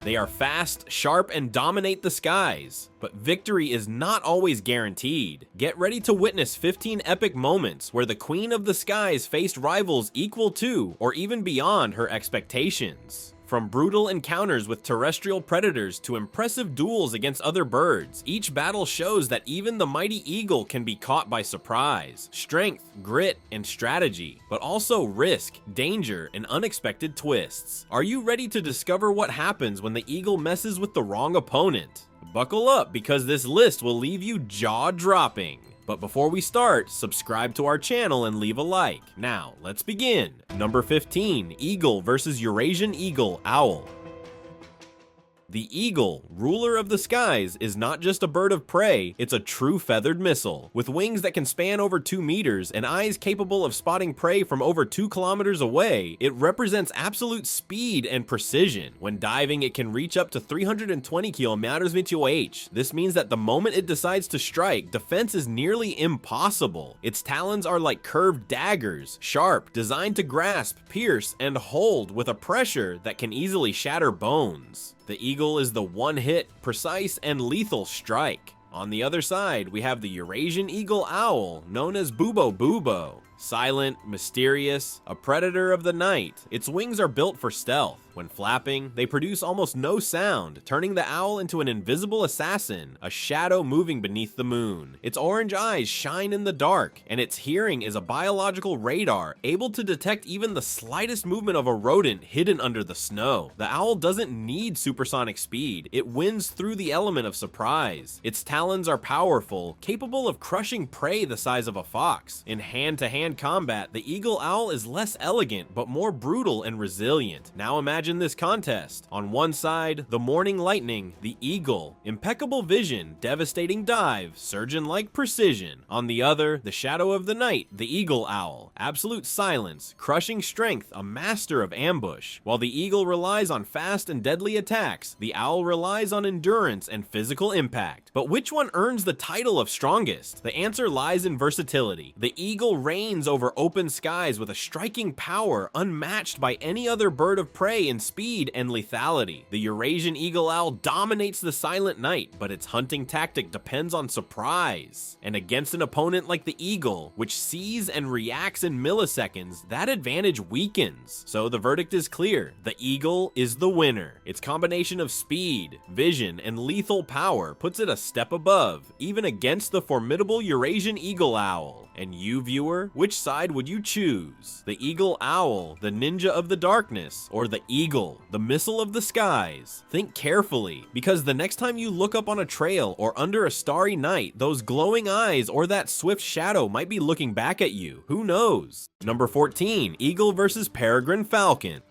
They are fast, sharp, and dominate the skies. But victory is not always guaranteed. Get ready to witness 15 epic moments where the Queen of the Skies faced rivals equal to or even beyond her expectations. From brutal encounters with terrestrial predators to impressive duels against other birds, each battle shows that even the mighty eagle can be caught by surprise. Strength, grit, and strategy, but also risk, danger, and unexpected twists. Are you ready to discover what happens when the eagle messes with the wrong opponent? Buckle up, because this list will leave you jaw-dropping. But before we start, subscribe to our channel and leave a like. Now, let's begin. Number 15, Eagle versus Eurasian Eagle Owl. The eagle, ruler of the skies, is not just a bird of prey, it's a true feathered missile. With wings that can span over 2 meters and eyes capable of spotting prey from over 2 kilometers away, it represents absolute speed and precision. When diving, it can reach up to 320 km/h. This means that the moment it decides to strike, defense is nearly impossible. Its talons are like curved daggers, sharp, designed to grasp, pierce, and hold with a pressure that can easily shatter bones. The eagle is the one-hit, precise, and lethal strike. On the other side, we have the Eurasian eagle owl, known as Bubo Bubo. Silent, mysterious, a predator of the night, its wings are built for stealth. When flapping, they produce almost no sound, turning the owl into an invisible assassin, a shadow moving beneath the moon. Its orange eyes shine in the dark, and its hearing is a biological radar, able to detect even the slightest movement of a rodent hidden under the snow. The owl doesn't need supersonic speed, it wins through the element of surprise. Its talons are powerful, capable of crushing prey the size of a fox. In hand-to-hand combat, the eagle owl is less elegant, but more brutal and resilient. Now imagine this contest. On one side, the morning lightning, the eagle, impeccable vision, devastating dive, surgeon-like precision. On the other, the shadow of the night, the eagle owl, absolute silence, crushing strength, a master of ambush. While the eagle relies on fast and deadly attacks, the owl relies on endurance and physical impact. But which one earns the title of strongest? The answer lies in versatility. The eagle reigns over open skies with a striking power unmatched by any other bird of prey in speed and lethality. The Eurasian eagle owl dominates the silent night, but its hunting tactic depends on surprise. And against an opponent like the eagle, which sees and reacts in milliseconds, that advantage weakens. So the verdict is clear. The eagle is the winner. Its combination of speed, vision, and lethal power puts it a step above, even against the formidable Eurasian eagle owl. And you, viewer, which side would you choose? The eagle owl, the ninja of the darkness, or the eagle, the missile of the skies? Think carefully, because the next time you look up on a trail or under a starry night, those glowing eyes or that swift shadow might be looking back at you. Who knows? Number 14, Eagle versus Peregrine Falcon.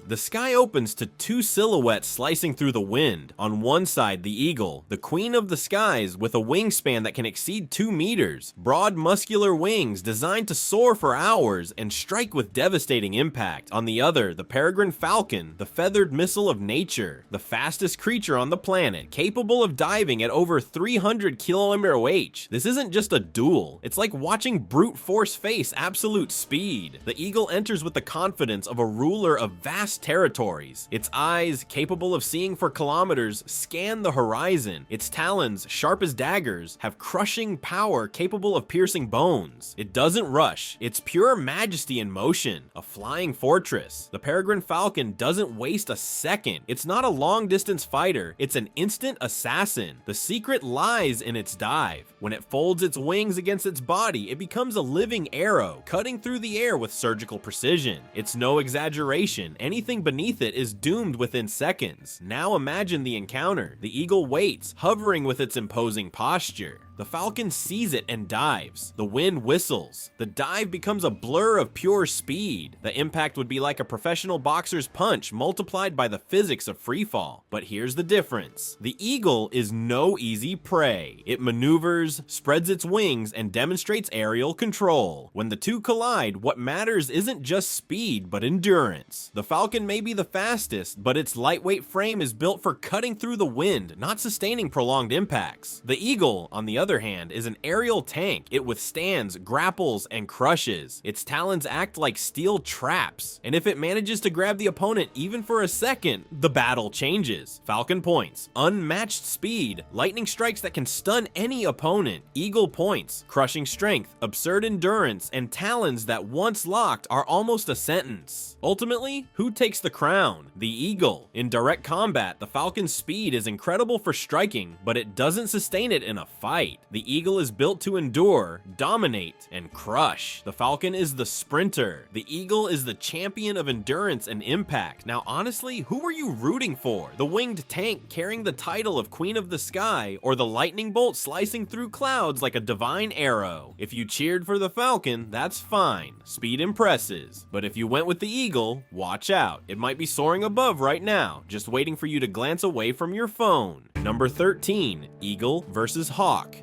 The sky opens to 2 silhouettes slicing through the wind. On one side, the eagle, the queen of the skies with a wingspan that can exceed 2 meters. Broad, muscular wings designed to soar for hours and strike with devastating impact. On the other, the peregrine falcon, the feathered missile of nature, the fastest creature on the planet, capable of diving at over 300 km/h. This isn't just a duel, it's like watching brute force face absolute speed. The eagle enters with the confidence of a ruler of vast territories. Its eyes, capable of seeing for kilometers, scan the horizon. Its talons, sharp as daggers, have crushing power capable of piercing bones. It doesn't rush. It's pure majesty in motion, a flying fortress. The peregrine falcon doesn't waste a second. It's not a long-distance fighter. It's an instant assassin. The secret lies in its dive. When it folds its wings against its body, it becomes a living arrow, cutting through the air with surgical precision. It's no exaggeration. Anything beneath it is doomed within seconds. Now imagine the encounter. The eagle waits, hovering with its imposing posture. The falcon sees it and dives. The wind whistles. The dive becomes a blur of pure speed. The impact would be like a professional boxer's punch multiplied by the physics of freefall. But here's the difference. The eagle is no easy prey. It maneuvers, spreads its wings, and demonstrates aerial control. When the two collide, what matters isn't just speed, but endurance. The falcon may be the fastest, but its lightweight frame is built for cutting through the wind, not sustaining prolonged impacts. The eagle, on the other other hand, is an aerial tank. It withstands, grapples, and crushes. Its talons act like steel traps, and if it manages to grab the opponent even for a second, the battle changes. Falcon points: unmatched speed, lightning strikes that can stun any opponent, eagle points, crushing strength, absurd endurance, and talons that once locked are almost a sentence. Ultimately, who takes the crown? The eagle. In direct combat, the falcon's speed is incredible for striking, but it doesn't sustain it in a fight. The eagle is built to endure, dominate, and crush. The falcon is the sprinter. The eagle is the champion of endurance and impact. Now honestly, who were you rooting for? The winged tank carrying the title of Queen of the Sky, or the lightning bolt slicing through clouds like a divine arrow? If you cheered for the falcon, that's fine. Speed impresses. But if you went with the eagle, watch out. It might be soaring above right now, just waiting for you to glance away from your phone. Number 13, eagle versus hawk.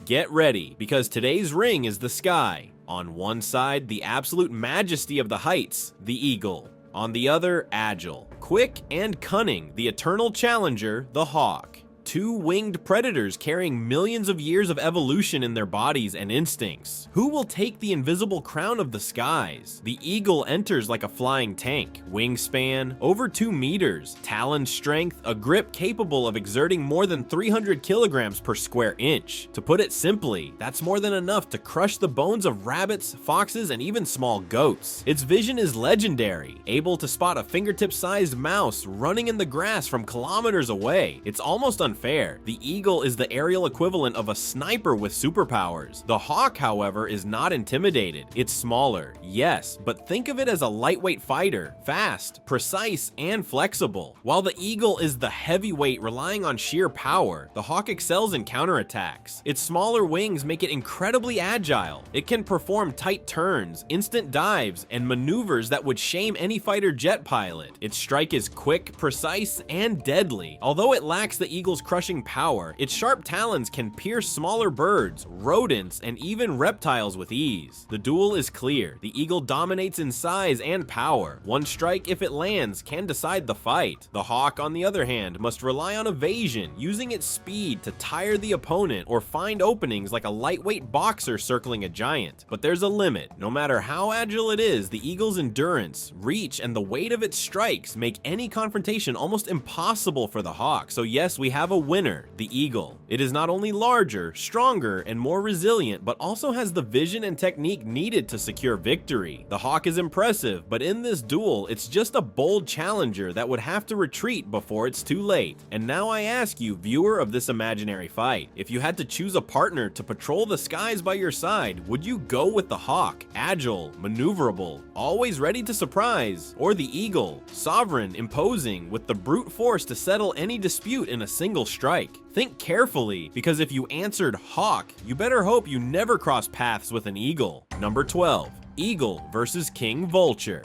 Get ready, because today's ring is the sky. On one side, the absolute majesty of the heights, the eagle. On the other, agile, quick, and cunning, the eternal challenger, the hawk. Two winged predators carrying millions of years of evolution in their bodies and instincts. Who will take the invisible crown of the skies? The eagle enters like a flying tank. Wingspan, over 2 meters. Talon strength, a grip capable of exerting more than 300 kilograms per square inch. To put it simply, that's more than enough to crush the bones of rabbits, foxes, and even small goats. Its vision is legendary, able to spot a fingertip-sized mouse running in the grass from kilometers away. It's almost unfair. The eagle is the aerial equivalent of a sniper with superpowers. The hawk, however, is not intimidated. It's smaller, yes, but think of it as a lightweight fighter, fast, precise, and flexible. While the eagle is the heavyweight relying on sheer power, the hawk excels in counterattacks. Its smaller wings make it incredibly agile. It can perform tight turns, instant dives, and maneuvers that would shame any fighter jet pilot. Its strike is quick, precise, and deadly. Although it lacks the eagle's crushing power, its sharp talons can pierce smaller birds, rodents, and even reptiles with ease. The duel is clear. The eagle dominates in size and power. One strike, if it lands, can decide the fight. The hawk, on the other hand, must rely on evasion, using its speed to tire the opponent or find openings like a lightweight boxer circling a giant. But there's a limit. No matter how agile it is, the eagle's endurance, reach, and the weight of its strikes make any confrontation almost impossible for the hawk. So yes, we have a winner, the eagle. It is not only larger, stronger, and more resilient, but also has the vision and technique needed to secure victory. The hawk is impressive, but in this duel, it's just a bold challenger that would have to retreat before it's too late. And now I ask you, viewer of this imaginary fight, if you had to choose a partner to patrol the skies by your side, would you go with the hawk, agile, maneuverable, always ready to surprise, or the eagle, sovereign, imposing, with the brute force to settle any dispute in a single strike? Think carefully, because if you answered hawk, you better hope you never cross paths with an eagle. Number 12, eagle versus king vulture.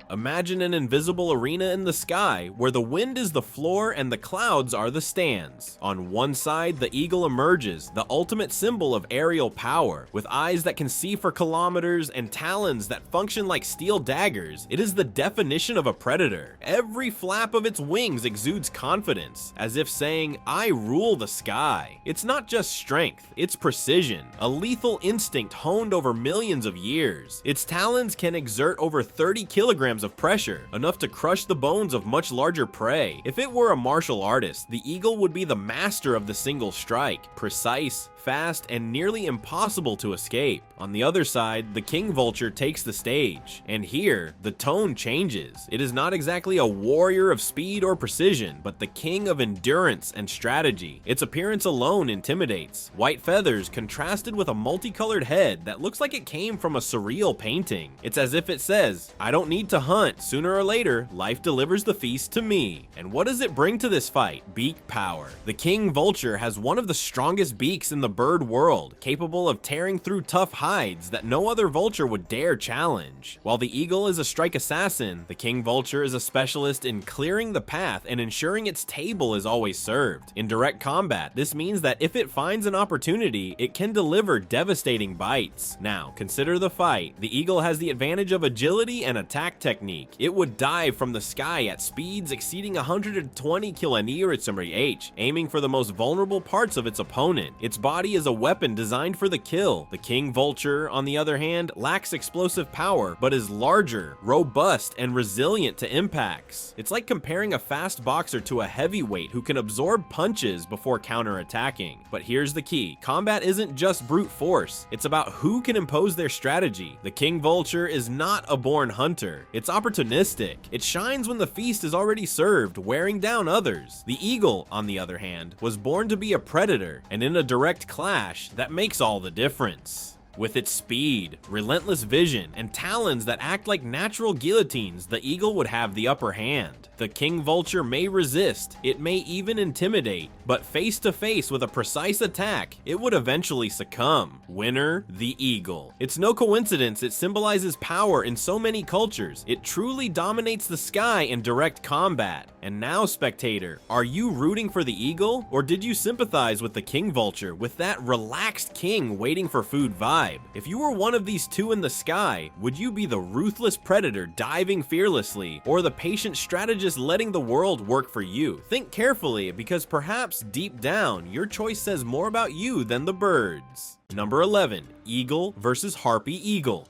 Imagine an invisible arena in the sky where the wind is the floor and the clouds are the stands. On one side, the eagle emerges, the ultimate symbol of aerial power. With eyes that can see for kilometers and talons that function like steel daggers, it is the definition of a predator. Every flap of its wings exudes confidence, as if saying, "I rule the sky." It's not just strength, it's precision, a lethal instinct honed over millions of years. Its talons can exert over 30 kilograms of pressure, enough to crush the bones of much larger prey. If it were a martial artist, the eagle would be the master of the single strike, precise, fast, and nearly impossible to escape. On the other side, the king vulture takes the stage, and here, the tone changes. It is not exactly a warrior of speed or precision, but the king of endurance and strategy. Its appearance alone intimidates. White feathers contrasted with a multicolored head that looks like it came from a surreal painting. It's as if it says, "I don't need to hunt. Sooner or later, life delivers the feast to me." And what does it bring to this fight? Beak power. The king vulture has one of the strongest beaks in the bird world, capable of tearing through tough hides that no other vulture would dare challenge. While the eagle is a strike assassin, the king vulture is a specialist in clearing the path and ensuring its table is always served. In direct combat, this means that if it finds an opportunity, it can deliver devastating bites. Now, consider the fight. The eagle has the advantage of agility and attack technique. It would dive from the sky at speeds exceeding 120 km/h, aiming for the most vulnerable parts of its opponent. Its body is a weapon designed for the kill. The king vulture, on the other hand, lacks explosive power, but is larger, robust, and resilient to impacts. It's like comparing a fast boxer to a heavyweight who can absorb punches before counterattacking. But here's the key. Combat isn't just brute force. It's about who can impose their strategy. The king vulture is not a born hunter. It's opportunistic. It shines when the feast is already served, wearing down others. The eagle, on the other hand, was born to be a predator, and in a direct clash, that makes all the difference. With its speed, relentless vision, and talons that act like natural guillotines, the eagle would have the upper hand. The king vulture may resist, it may even intimidate, but face to face with a precise attack, it would eventually succumb. Winner, the eagle. It's no coincidence it symbolizes power in so many cultures. It truly dominates the sky in direct combat. And now, spectator, are you rooting for the eagle, or did you sympathize with the king vulture with that relaxed king waiting for food vibe? If you were one of these two in the sky, would you be the ruthless predator diving fearlessly, or the patient strategist letting the world work for you? Think carefully, because perhaps deep down, your choice says more about you than the birds. Number 11, eagle versus harpy eagle.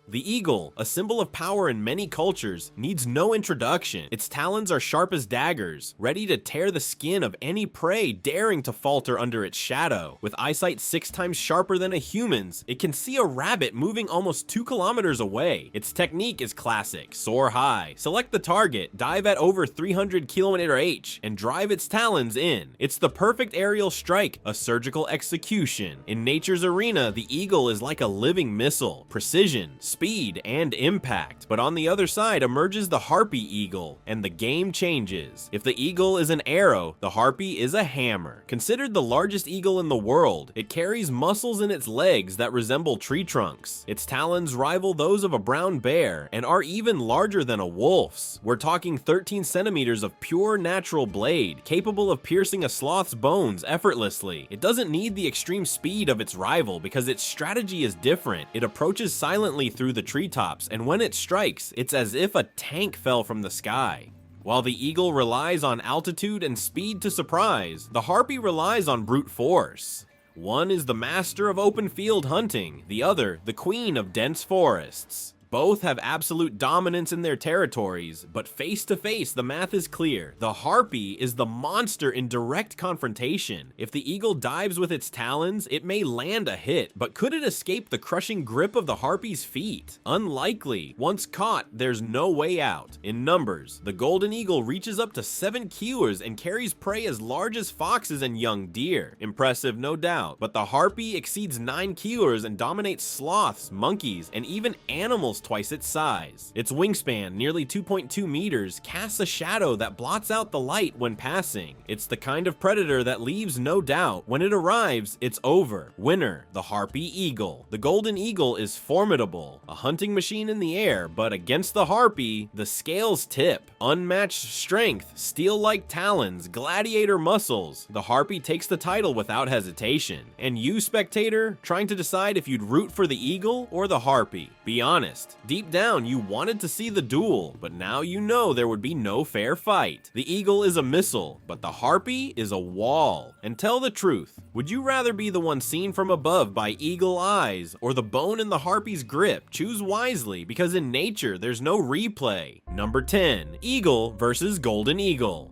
The eagle, a symbol of power in many cultures, needs no introduction. Its talons are sharp as daggers, ready to tear the skin of any prey daring to falter under its shadow. With eyesight 6 times sharper than a human's, it can see a rabbit moving almost 2 kilometers away. Its technique is classic: soar high, select the target, dive at over 300 km/h, and drive its talons in. It's the perfect aerial strike, a surgical execution. In nature's arena, the eagle is like a living missile: precision, speed, and impact. But on the other side emerges the harpy eagle, and the game changes. If the eagle is an arrow, the harpy is a hammer. Considered the largest eagle in the world, it carries muscles in its legs that resemble tree trunks. Its talons rival those of a brown bear and are even larger than a wolf's. We're talking 13 centimeters of pure natural blade, capable of piercing a sloth's bones effortlessly. It doesn't need the extreme speed of its rival because its strategy is different. It approaches silently through the treetops, and when it strikes, it's as if a tank fell from the sky. While the eagle relies on altitude and speed to surprise, the harpy relies on brute force. One is the master of open field hunting, the other the queen of dense forests. Both have absolute dominance in their territories, but face to face, the math is clear. The harpy is the monster in direct confrontation. If the eagle dives with its talons, it may land a hit, but could it escape the crushing grip of the harpy's feet? Unlikely. Once caught, there's no way out. In numbers, the golden eagle reaches up to 7 kilos and carries prey as large as foxes and young deer. Impressive, no doubt, but the harpy exceeds 9 kilos and dominates sloths, monkeys, and even animals twice its size. Its wingspan, nearly 2.2 meters, casts a shadow that blots out the light when passing. It's the kind of predator that leaves no doubt. When it arrives, it's over. Winner, the harpy eagle. The golden eagle is formidable, a hunting machine in the air, but against the harpy, the scales tip. Unmatched strength, steel-like talons, gladiator muscles. The harpy takes the title without hesitation. And you, spectator, trying to decide if you'd root for the eagle or the harpy? Be honest. Deep down, you wanted to see the duel, but now you know there would be no fair fight. The eagle is a missile, but the harpy is a wall. And tell the truth, would you rather be the one seen from above by eagle eyes, or the bone in the harpy's grip? Choose wisely, because in nature, there's no replay. Number 10, eagle versus golden eagle.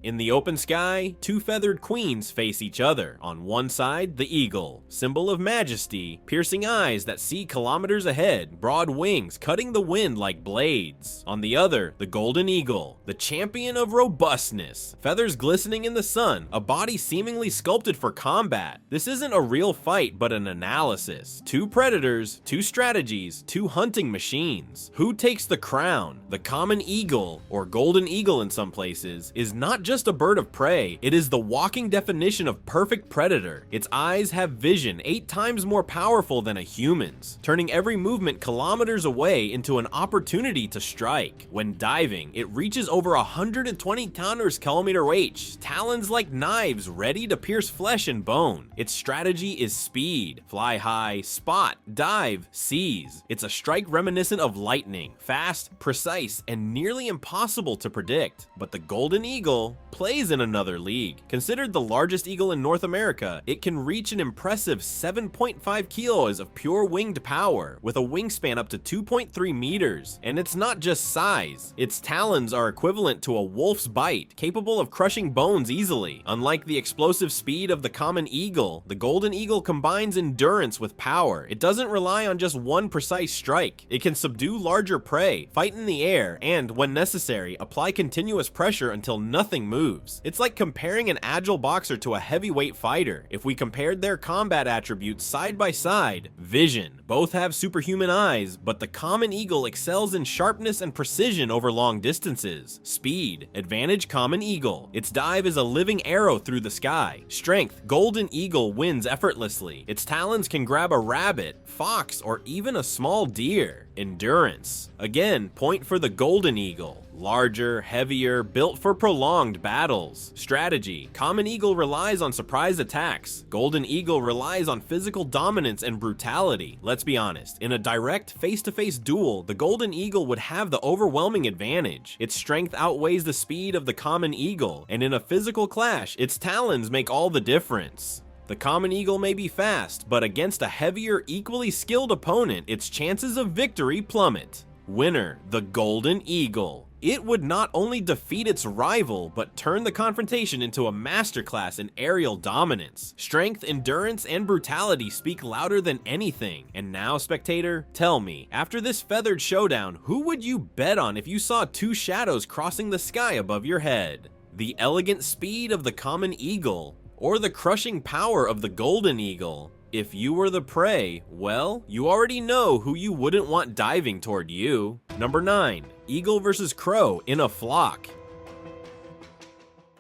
In the open sky, 2 feathered queens face each other. On one side, the eagle, symbol of majesty, piercing eyes that see kilometers ahead, broad wings cutting the wind like blades. On the other, the golden eagle, the champion of robustness, feathers glistening in the sun, a body seemingly sculpted for combat. This isn't a real fight, but an analysis. 2 predators, 2 strategies, 2 hunting machines. Who takes the crown? The common eagle, or golden eagle in some places, is not just just a bird of prey, it is the walking definition of perfect predator. Its eyes have vision 8 times more powerful than a human's, turning every movement kilometers away into an opportunity to strike. When diving, it reaches over 120 kilometer range, talons like knives ready to pierce flesh and bone. Its strategy is speed, fly high, spot, dive, seize. It's a strike reminiscent of lightning, fast, precise, and nearly impossible to predict. But the golden eagle plays in another league. Considered the largest eagle in North America, it can reach an impressive 7.5 kilos of pure winged power, with a wingspan up to 2.3 meters. And it's not just size. Its talons are equivalent to a wolf's bite, capable of crushing bones easily. Unlike the explosive speed of the common eagle, the golden eagle combines endurance with power. It doesn't rely on just one precise strike. It can subdue larger prey, fight in the air, and, when necessary, apply continuous pressure until nothing moves. It's like comparing an agile boxer to a heavyweight fighter. If we compared their combat attributes side by side, vision. Both have superhuman eyes, but the common eagle excels in sharpness and precision over long distances. Speed, advantage common eagle. Its dive is a living arrow through the sky. Strength, golden eagle wins effortlessly. Its talons can grab a rabbit, fox, or even a small deer. Endurance. Again, point for the golden eagle. Larger, heavier, built for prolonged battles. Strategy. Common eagle relies on surprise attacks. Golden eagle relies on physical dominance and brutality. Let's be honest, in a direct face-to-face duel, the golden eagle would have the overwhelming advantage. Its strength outweighs the speed of the common eagle, and in a physical clash, its talons make all the difference. The common eagle may be fast, but against a heavier, equally skilled opponent, its chances of victory plummet. Winner, the golden eagle. It would not only defeat its rival, but turn the confrontation into a masterclass in aerial dominance. Strength, endurance, and brutality speak louder than anything. And now, spectator, tell me, after this feathered showdown, who would you bet on if you saw 2 shadows crossing the sky above your head? The elegant speed of the common eagle, or the crushing power of the golden eagle? If you were the prey, well, you already know who you wouldn't want diving toward you. Number 9. Eagle versus crow in a flock.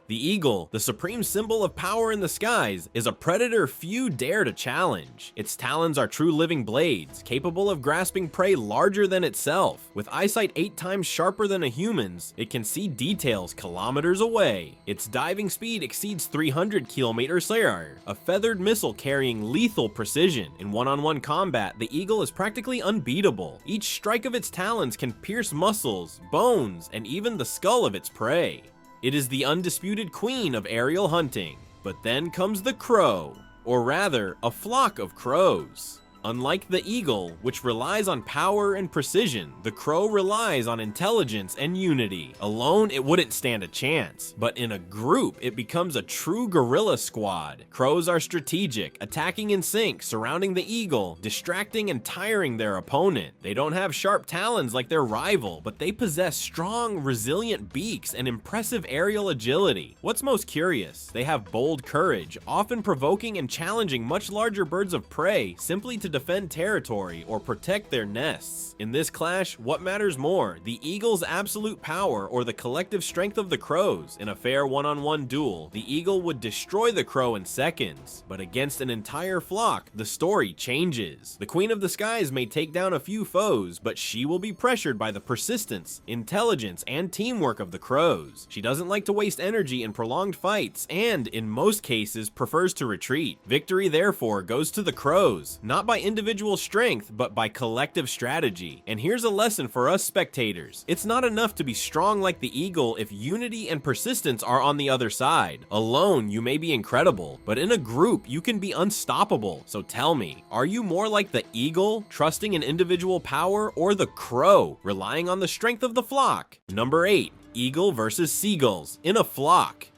The eagle, the supreme symbol of power in the skies, is a predator few dare to challenge. Its talons are true living blades, capable of grasping prey larger than itself. With eyesight 8 times sharper than a human's, it can see details kilometers away. Its diving speed exceeds 300 kilometers per hour, a feathered missile carrying lethal precision. In one-on-one combat, the eagle is practically unbeatable. Each strike of its talons can pierce muscles, bones, and even the skull of its prey. It is the undisputed queen of aerial hunting. But then comes the crow, or rather, a flock of crows. Unlike the eagle, which relies on power and precision, the crow relies on intelligence and unity. Alone, it wouldn't stand a chance, but in a group, it becomes a true guerrilla squad. Crows are strategic, attacking in sync, surrounding the eagle, distracting and tiring their opponent. They don't have sharp talons like their rival, but they possess strong, resilient beaks and impressive aerial agility. What's most curious, they have bold courage, often provoking and challenging much larger birds of prey simply to defend territory or protect their nests. In this clash, what matters more, the eagle's absolute power or the collective strength of the crows? In a fair one-on-one duel, the eagle would destroy the crow in seconds, but against an entire flock, the story changes. The queen of the skies may take down a few foes, but she will be pressured by the persistence, intelligence, and teamwork of the crows. She doesn't like to waste energy in prolonged fights, and in most cases prefers to retreat. Victory therefore goes to the crows, not by individual strength, but by collective strategy. And here's a lesson for us spectators. It's not enough to be strong like the eagle if unity and persistence are on the other side. Alone, you may be incredible, but in a group, you can be unstoppable. So tell me, are you more like the eagle, trusting in individual power, or the crow, relying on the strength of the flock? Number 8. Eagle versus seagulls in a flock.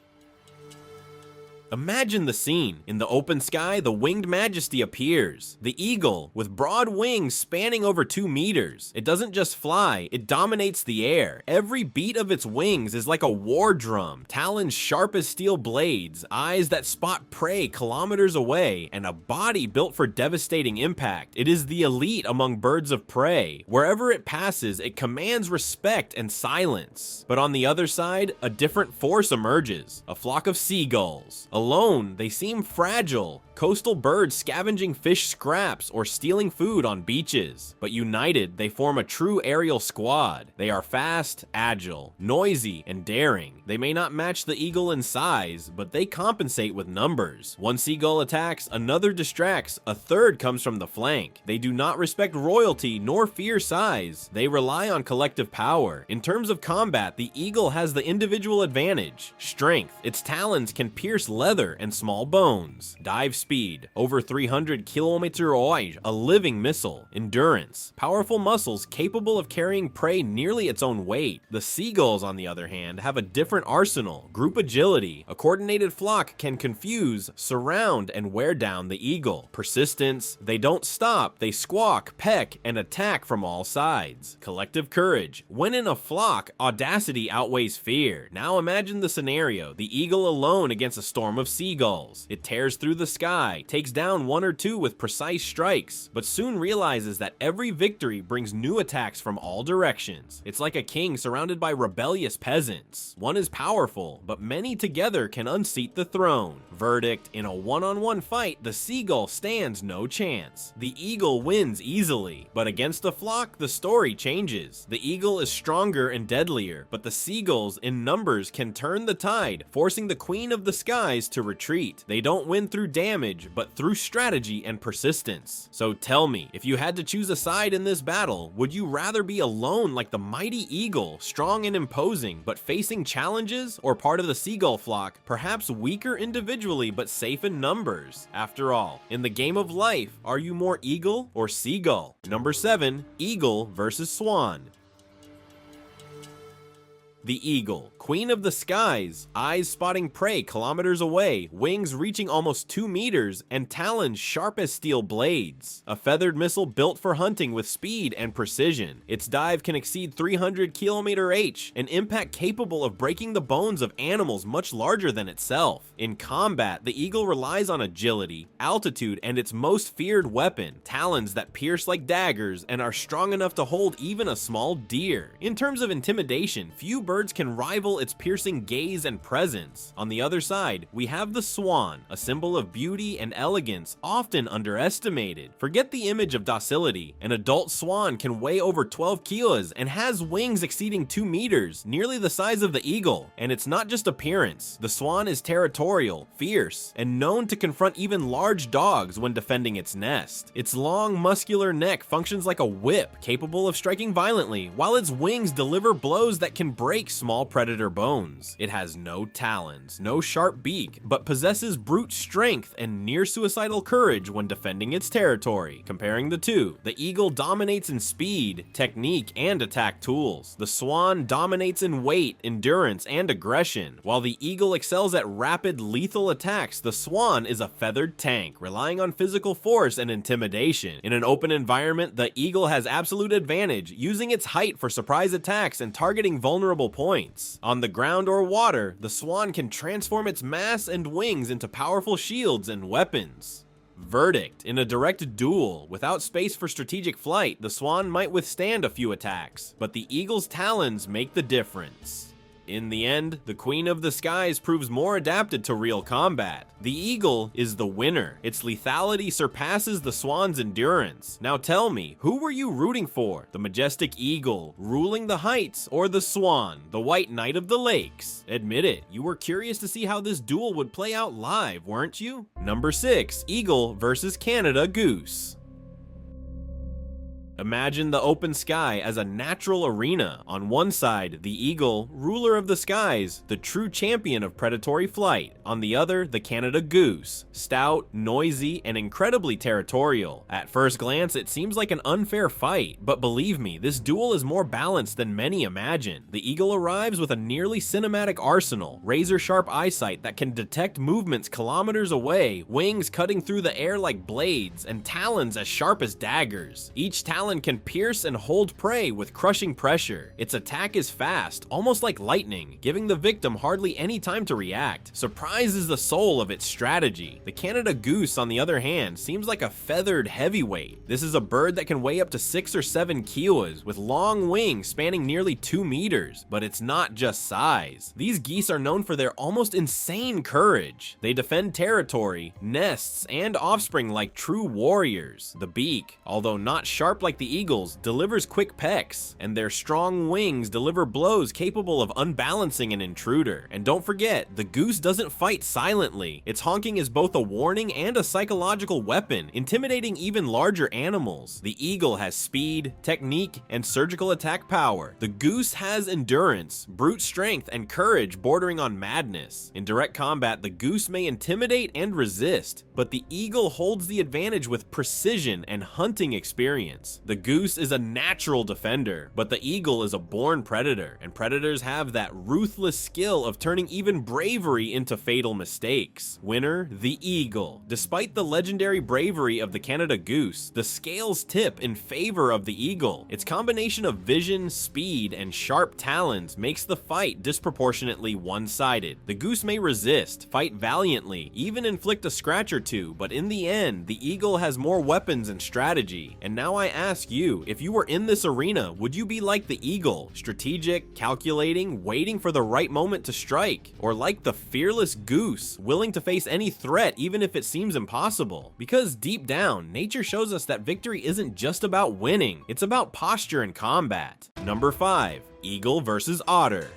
Imagine the scene. In the open sky, the winged majesty appears. The eagle, with broad wings spanning over 2 meters. It doesn't just fly, it dominates the air. Every beat of its wings is like a war drum. Talons sharp as steel blades, eyes that spot prey kilometers away, and a body built for devastating impact. It is the elite among birds of prey. Wherever it passes, it commands respect and silence. But on the other side, a different force emerges. A flock of seagulls. Alone, they seem fragile, coastal birds scavenging fish scraps or stealing food on beaches. But united, they form a true aerial squad. They are fast, agile, noisy, and daring. They may not match the eagle in size, but they compensate with numbers. One seagull attacks, another distracts, a third comes from the flank. They do not respect royalty nor fear size. They rely on collective power. In terms of combat, the eagle has the individual advantage. Strength. Its talons can pierce leather and small bones. Dive speed, over 300 km/h, a living missile. Endurance, powerful muscles capable of carrying prey nearly its own weight. The seagulls, on the other hand, have a different arsenal. Group agility, a coordinated flock can confuse, surround, and wear down the eagle. Persistence, they don't stop, they squawk, peck, and attack from all sides. Collective courage, when in a flock, audacity outweighs fear. Now imagine the scenario, the eagle alone against a storm of seagulls. It tears through the sky, takes down one or two with precise strikes, but soon realizes that every victory brings new attacks from all directions. It's like a king surrounded by rebellious peasants. One is powerful, but many together can unseat the throne. Verdict, in a one-on-one fight, the seagull stands no chance. The eagle wins easily, but against the flock, the story changes. The eagle is stronger and deadlier, but the seagulls in numbers can turn the tide, forcing the queen of the skies to retreat. They don't win through damage, but through strategy and persistence. So tell me, if you had to choose a side in this battle, would you rather be alone like the mighty eagle, strong and imposing, but facing challenges, or part of the seagull flock, perhaps weaker individually but safe in numbers? After all, in the game of life, are you more eagle or seagull? Number 7, eagle versus swan. The eagle, queen of the skies, eyes spotting prey kilometers away, wings reaching almost 2 meters, and talons sharp as steel blades. A feathered missile built for hunting with speed and precision. Its dive can exceed 300 km/h, an impact capable of breaking the bones of animals much larger than itself. In combat, the eagle relies on agility, altitude, and its most feared weapon, talons that pierce like daggers and are strong enough to hold even a small deer. In terms of intimidation, few birds can rival its piercing gaze and presence. On the other side, we have the swan, a symbol of beauty and elegance, often underestimated. Forget the image of docility. An adult swan can weigh over 12 kilos and has wings exceeding 2 meters, nearly the size of the eagle. And it's not just appearance. The swan is territorial, fierce, and known to confront even large dogs when defending its nest. Its long, muscular neck functions like a whip, capable of striking violently, while its wings deliver blows that can break small predator bones. It has no talons, no sharp beak, but possesses brute strength and near suicidal courage when defending its territory. Comparing the two, the eagle dominates in speed, technique, and attack tools. The swan dominates in weight, endurance, and aggression. While the eagle excels at rapid, lethal attacks, the swan is a feathered tank, relying on physical force and intimidation. In an open environment, the eagle has absolute advantage, using its height for surprise attacks and targeting vulnerable points. On the ground or water, the swan can transform its mass and wings into powerful shields and weapons. Verdict, in a direct duel, without space for strategic flight, the swan might withstand a few attacks, but the eagle's talons make the difference. In the end, the queen of the skies proves more adapted to real combat. The eagle is the winner. Its lethality surpasses the swan's endurance. Now tell me, who were you rooting for? The majestic eagle, ruling the heights, or the swan, the white knight of the lakes? Admit it, you were curious to see how this duel would play out live, weren't you? Number 6, eagle versus Canada goose. Imagine the open sky as a natural arena. On one side, the eagle, ruler of the skies, the true champion of predatory flight. On the other, the Canada goose, stout, noisy, and incredibly territorial. At first glance, it seems like an unfair fight, but believe me, this duel is more balanced than many imagine. The eagle arrives with a nearly cinematic arsenal, razor-sharp eyesight that can detect movements kilometers away, wings cutting through the air like blades, and talons as sharp as daggers. Each talon can pierce and hold prey with crushing pressure. Its attack is fast, almost like lightning, giving the victim hardly any time to react. Surprise is the soul of its strategy. The Canada goose, on the other hand, seems like a feathered heavyweight. This is a bird that can weigh up to 6 or 7 kilos, with long wings spanning nearly 2 meters. But it's not just size. These geese are known for their almost insane courage. They defend territory, nests, and offspring like true warriors. The beak, although not sharp like the eagle's, delivers quick pecks, and their strong wings deliver blows capable of unbalancing an intruder. And don't forget, the goose doesn't fight silently. Its honking is both a warning and a psychological weapon, intimidating even larger animals. The eagle has speed, technique, and surgical attack power. The goose has endurance, brute strength, and courage bordering on madness. In direct combat, the goose may intimidate and resist, but the eagle holds the advantage with precision and hunting experience. The goose is a natural defender, but the eagle is a born predator, and predators have that ruthless skill of turning even bravery into fatal mistakes. Winner, the eagle. Despite the legendary bravery of the Canada goose, the scales tip in favor of the eagle. Its combination of vision, speed, and sharp talons makes the fight disproportionately one-sided. The goose may resist, fight valiantly, even inflict a scratch or two, but in the end, the eagle has more weapons and strategy. And now I ask you, if you were in this arena, would you be like the eagle, strategic, calculating, waiting for the right moment to strike? Or like the fearless goose, willing to face any threat even if it seems impossible? Because deep down, nature shows us that victory isn't just about winning, it's about posture and combat. Number 5. Eagle versus otter.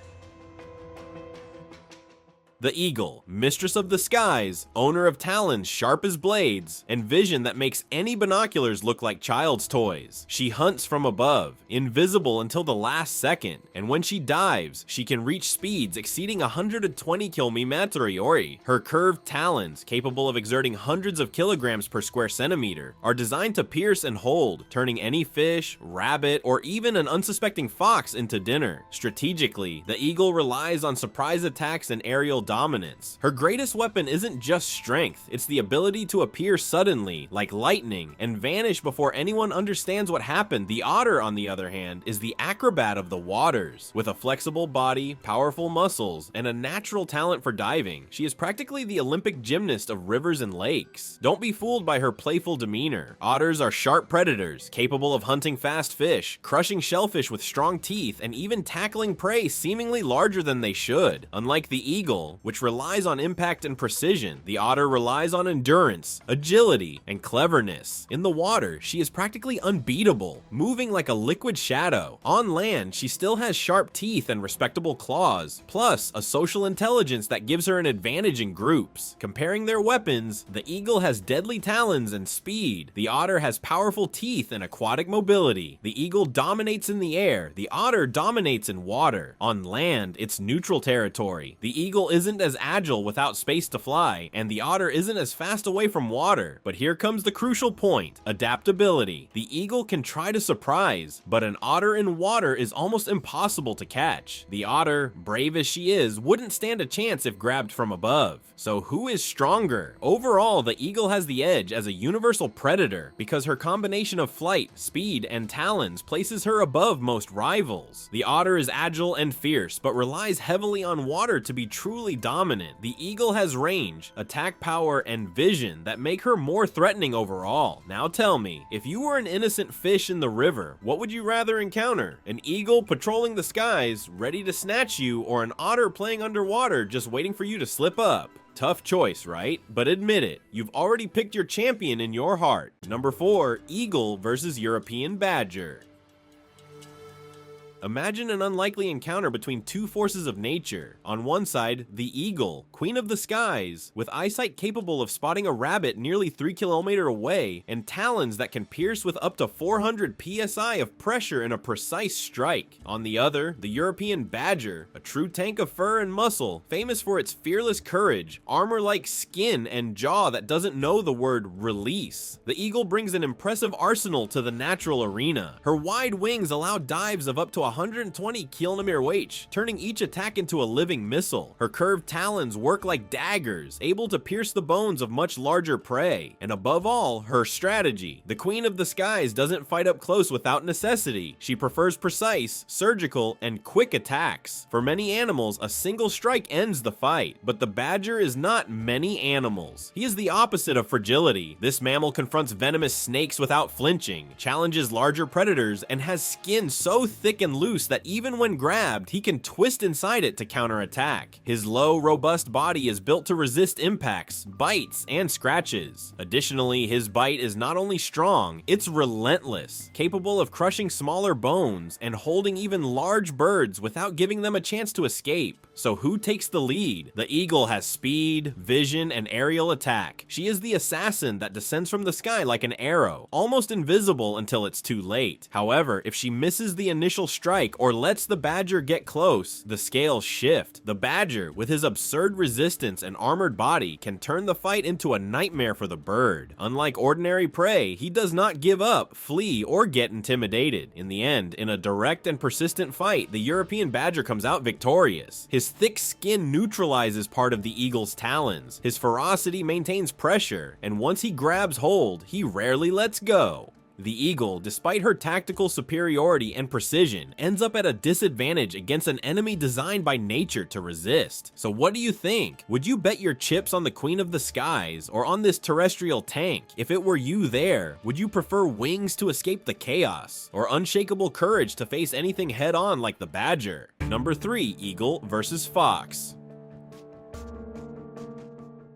The eagle, mistress of the skies, owner of talons sharp as blades, and vision that makes any binoculars look like child's toys. She hunts from above, invisible until the last second, and when she dives, she can reach speeds exceeding 120 km/h. Her curved talons, capable of exerting hundreds of kilograms per square centimeter, are designed to pierce and hold, turning any fish, rabbit, or even an unsuspecting fox into dinner. Strategically, the eagle relies on surprise attacks and aerial dominance. Her greatest weapon isn't just strength, it's the ability to appear suddenly, like lightning, and vanish before anyone understands what happened. The otter, on the other hand, is the acrobat of the waters. With a flexible body, powerful muscles, and a natural talent for diving, she is practically the Olympic gymnast of rivers and lakes. Don't be fooled by her playful demeanor. Otters are sharp predators, capable of hunting fast fish, crushing shellfish with strong teeth, and even tackling prey seemingly larger than they should. Unlike the eagle, which relies on impact and precision, the otter relies on endurance, agility, and cleverness. In the water, she is practically unbeatable, moving like a liquid shadow. On land, she still has sharp teeth and respectable claws, plus a social intelligence that gives her an advantage in groups. Comparing their weapons, the eagle has deadly talons and speed. The otter has powerful teeth and aquatic mobility. The eagle dominates in the air. The otter dominates in water. On land, it's neutral territory. The eagle isn't as agile without space to fly, and the otter isn't as fast away from water. But here comes the crucial point: adaptability. The eagle can try to surprise, but an otter in water is almost impossible to catch. The otter, brave as she is, wouldn't stand a chance if grabbed from above. So who is stronger? Overall, the eagle has the edge as a universal predator because her combination of flight, speed, and talons places her above most rivals. The otter is agile and fierce, but relies heavily on water to be truly dominant. The eagle has range, attack power, and vision that make her more threatening overall. Now tell me, if you were an innocent fish in the river, what would you rather encounter? An eagle patrolling the skies, ready to snatch you, or an otter playing underwater just waiting for you to slip up? Tough choice, right? But admit it, you've already picked your champion in your heart. Number 4, eagle versus European badger. Imagine an unlikely encounter between two forces of nature. On one side, the eagle, queen of the skies, with eyesight capable of spotting a rabbit nearly 3 kilometers away, and talons that can pierce with up to 400 psi of pressure in a precise strike. On the other, the European badger, a true tank of fur and muscle, famous for its fearless courage, armor-like skin, and jaw that doesn't know the word release. The eagle brings an impressive arsenal to the natural arena. Her wide wings allow dives of up to 120 km/h, turning each attack into a living missile. Her curved talons work like daggers, able to pierce the bones of much larger prey. And above all, her strategy. The queen of the skies doesn't fight up close without necessity. She prefers precise, surgical, and quick attacks. For many animals, a single strike ends the fight, but the badger is not many animals. He is the opposite of fragility. This mammal confronts venomous snakes without flinching, challenges larger predators, and has skin so thick and loose that even when grabbed, he can twist inside it to counterattack. His low, robust body is built to resist impacts, bites, and scratches. Additionally, his bite is not only strong, it's relentless, capable of crushing smaller bones and holding even large birds without giving them a chance to escape. So who takes the lead? The eagle has speed, vision, and aerial attack. She is the assassin that descends from the sky like an arrow, almost invisible until it's too late. However, if she misses the initial strike or lets the badger get close, the scales shift. The badger, with his absurd resistance and armored body, can turn the fight into a nightmare for the bird. Unlike ordinary prey, he does not give up, flee, or get intimidated. In the end, in a direct and persistent fight, the European badger comes out victorious. His thick skin neutralizes part of the eagle's talons. His ferocity maintains pressure, and once he grabs hold, he rarely lets go. The eagle, despite her tactical superiority and precision, ends up at a disadvantage against an enemy designed by nature to resist. So what do you think? Would you bet your chips on the queen of the skies or on this terrestrial tank? If it were you there, would you prefer wings to escape the chaos or unshakable courage to face anything head on like the badger? Number 3, eagle versus fox.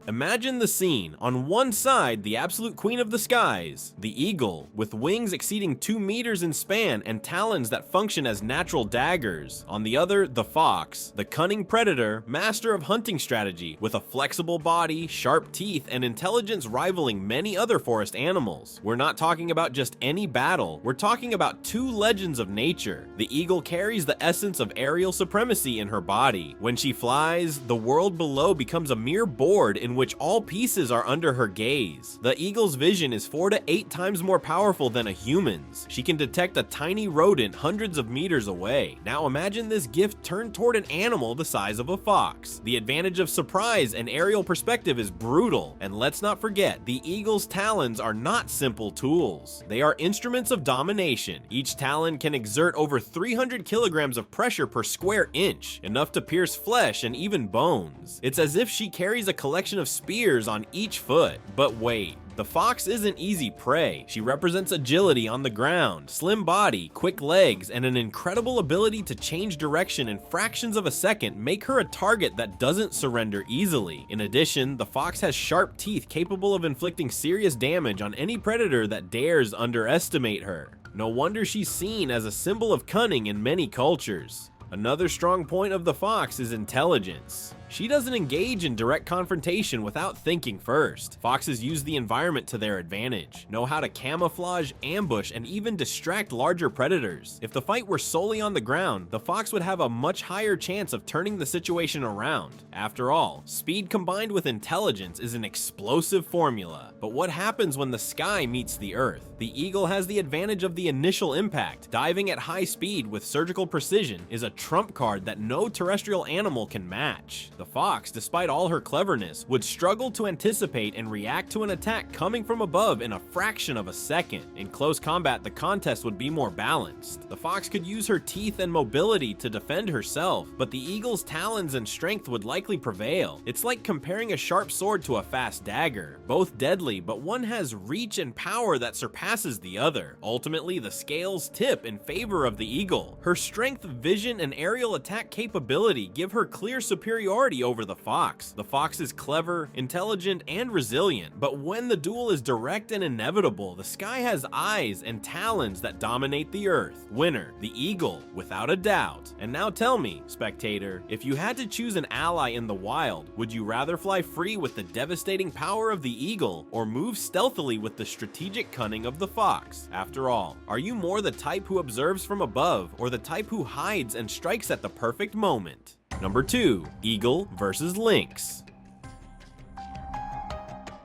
Imagine the scene. On one side, the absolute queen of the skies, the eagle, with wings exceeding 2 meters in span and talons that function as natural daggers. On the other, the fox, the cunning predator, master of hunting strategy, with a flexible body, sharp teeth, and intelligence rivaling many other forest animals. We're not talking about just any battle, we're talking about two legends of nature. The eagle carries the essence of aerial supremacy in her body. When she flies, the world below becomes a mere board in which all pieces are under her gaze. The eagle's vision is 4 to 8 times more powerful than a human's. She can detect a tiny rodent hundreds of meters away. Now imagine this gift turned toward an animal the size of a fox. The advantage of surprise and aerial perspective is brutal, and let's not forget, the eagle's talons are not simple tools. They are instruments of domination. Each talon can exert over 300 kilograms of pressure per square inch, enough to pierce flesh and even bones. It's as if she carries a collection of spears on each foot. But wait, the fox isn't easy prey. She represents agility on the ground, slim body, quick legs, and an incredible ability to change direction in fractions of a second make her a target that doesn't surrender easily. In addition, the fox has sharp teeth capable of inflicting serious damage on any predator that dares underestimate her. No wonder she's seen as a symbol of cunning in many cultures. Another strong point of the fox is intelligence. She doesn't engage in direct confrontation without thinking first. Foxes use the environment to their advantage, know how to camouflage, ambush, and even distract larger predators. If the fight were solely on the ground, the fox would have a much higher chance of turning the situation around. After all, speed combined with intelligence is an explosive formula. But what happens when the sky meets the earth? The eagle has the advantage of the initial impact. Diving at high speed with surgical precision is a trump card that no terrestrial animal can match. The fox, despite all her cleverness, would struggle to anticipate and react to an attack coming from above in a fraction of a second. In close combat, the contest would be more balanced. The fox could use her teeth and mobility to defend herself, but the eagle's talons and strength would likely prevail. It's like comparing a sharp sword to a fast dagger. Both deadly, but one has reach and power that surpasses the other. Ultimately, the scales tip in favor of the eagle. Her strength, vision, and aerial attack capability give her clear superiority superiority over the fox. The fox is clever, intelligent, and resilient, but when the duel is direct and inevitable, the sky has eyes and talons that dominate the earth. Winner, the eagle, without a doubt. And now tell me, spectator, if you had to choose an ally in the wild, would you rather fly free with the devastating power of the eagle, or move stealthily with the strategic cunning of the fox? After all, are you more the type who observes from above, or the type who hides and strikes at the perfect moment? Number 2. Eagle versus lynx.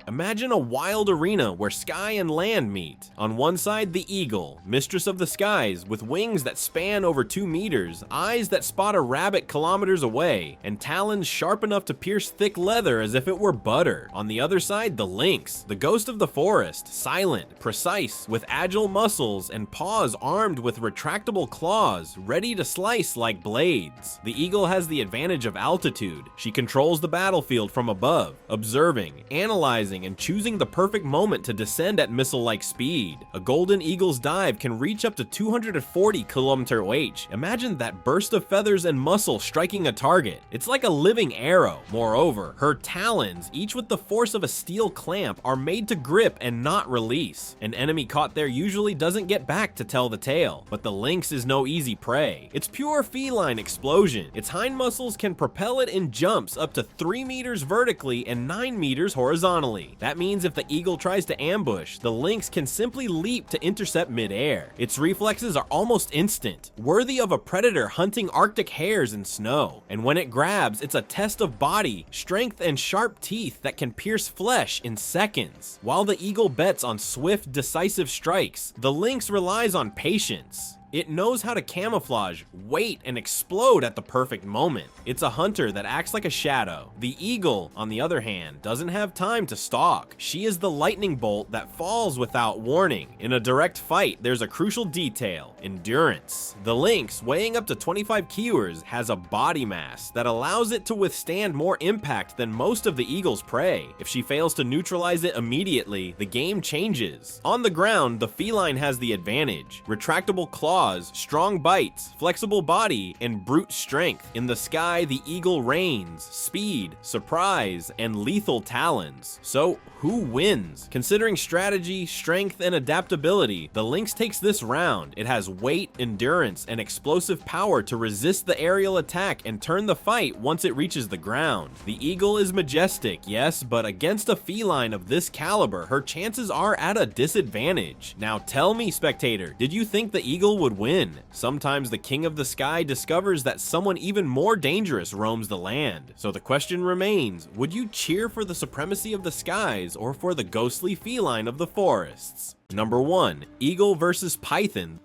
Imagine a wild arena where sky and land meet. On one side, the eagle, mistress of the skies, with wings that span over 2 meters, eyes that spot a rabbit kilometers away, and talons sharp enough to pierce thick leather as if it were butter. On the other side, the lynx, the ghost of the forest, silent, precise, with agile muscles and paws armed with retractable claws, ready to slice like blades. The eagle has the advantage of altitude. She controls the battlefield from above, observing, analyzing, and choosing the perfect moment to descend at missile-like speed. A golden eagle's dive can reach up to 240 km/h. Imagine that burst of feathers and muscle striking a target. It's like a living arrow. Moreover, her talons, each with the force of a steel clamp, are made to grip and not release. An enemy caught there usually doesn't get back to tell the tale, but the lynx is no easy prey. It's pure feline explosion. Its hind muscles can propel it in jumps up to 3 meters vertically and 9 meters horizontally. That means if the eagle tries to ambush, the lynx can simply leap to intercept mid-air. Its reflexes are almost instant, worthy of a predator hunting Arctic hares in snow. And when it grabs, it's a test of body, strength, and sharp teeth that can pierce flesh in seconds. While the eagle bets on swift, decisive strikes, the lynx relies on patience. It knows how to camouflage, wait, and explode at the perfect moment. It's a hunter that acts like a shadow. The eagle, on the other hand, doesn't have time to stalk. She is the lightning bolt that falls without warning. In a direct fight, there's a crucial detail: endurance. The lynx, weighing up to 25 kilos, has a body mass that allows it to withstand more impact than most of the eagle's prey. If she fails to neutralize it immediately, the game changes. On the ground, the feline has the advantage. Retractable claws, strong bites, flexible body, and brute strength. In the sky, the eagle reigns: speed, surprise, and lethal talons. So, who wins? Considering strategy, strength, and adaptability, the lynx takes this round. It has weight, endurance, and explosive power to resist the aerial attack and turn the fight once it reaches the ground. The eagle is majestic, yes, but against a feline of this caliber, her chances are at a disadvantage. Now tell me, spectator, did you think the eagle would win? Sometimes the king of the sky discovers that someone even more dangerous roams the land. So the question remains, would you cheer for the supremacy of the skies or for the ghostly feline of the forests? Number 1. Eagle versus python.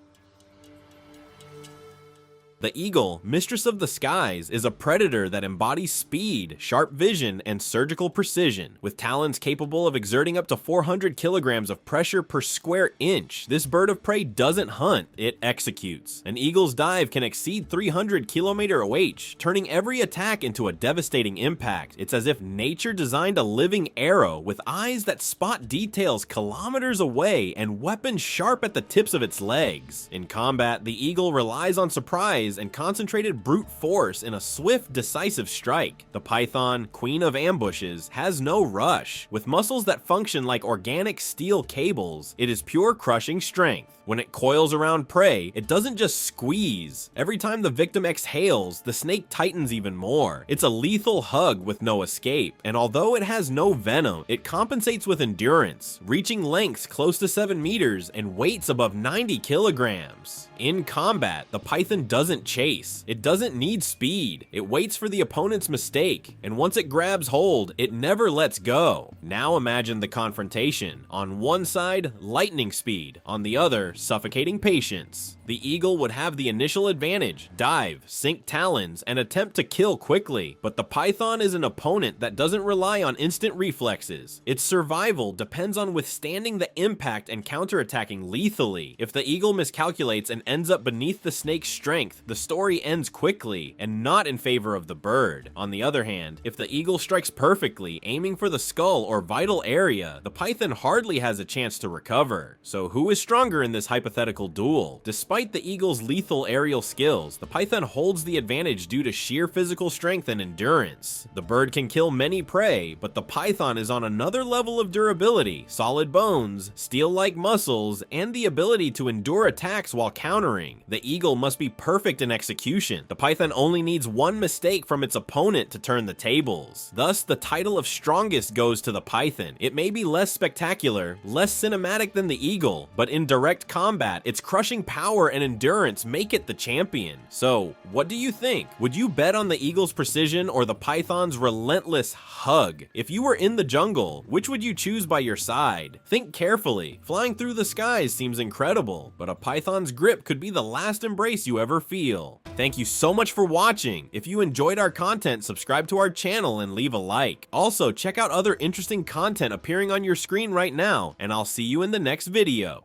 The eagle, mistress of the skies, is a predator that embodies speed, sharp vision, and surgical precision. With talons capable of exerting up to 400 kilograms of pressure per square inch, this bird of prey doesn't hunt, it executes. An eagle's dive can exceed 300 km/h, turning every attack into a devastating impact. It's as if nature designed a living arrow with eyes that spot details kilometers away and weapons sharp at the tips of its legs. In combat, the eagle relies on surprise and concentrated brute force in a swift, decisive strike. The python, queen of ambushes, has no rush. With muscles that function like organic steel cables, it is pure crushing strength. When it coils around prey, it doesn't just squeeze. Every time the victim exhales, the snake tightens even more. It's a lethal hug with no escape, and although it has no venom, it compensates with endurance, reaching lengths close to 7 meters and weights above 90 kilograms. In combat, the python doesn't chase. It doesn't need speed. It waits for the opponent's mistake, and once it grabs hold, it never lets go. Now imagine the confrontation. On one side, lightning speed. On the other, suffocating patience. The eagle would have the initial advantage, dive, sink talons, and attempt to kill quickly. But the python is an opponent that doesn't rely on instant reflexes. Its survival depends on withstanding the impact and counterattacking lethally. If the eagle miscalculates and ends up beneath the snake's strength, the story ends quickly and not in favor of the bird. On the other hand, if the eagle strikes perfectly, aiming for the skull or vital area, the python hardly has a chance to recover. So who is stronger in this hypothetical duel? Despite the eagle's lethal aerial skills, the python holds the advantage due to sheer physical strength and endurance. The bird can kill many prey, but the python is on another level of durability, solid bones, steel-like muscles, and the ability to endure attacks while countering. The eagle must be perfect in execution. The python only needs one mistake from its opponent to turn the tables. Thus, the title of strongest goes to the python. It may be less spectacular, less cinematic than the eagle, but in direct combat, its crushing power and endurance make it the champion. So, what do you think? Would you bet on the eagle's precision or the python's relentless hug? If you were in the jungle, which would you choose by your side? Think carefully. Flying through the skies seems incredible, but a python's grip could be the last embrace you ever feel. Thank you so much for watching. If you enjoyed our content, subscribe to our channel and leave a like. Also, check out other interesting content appearing on your screen right now, and I'll see you in the next video.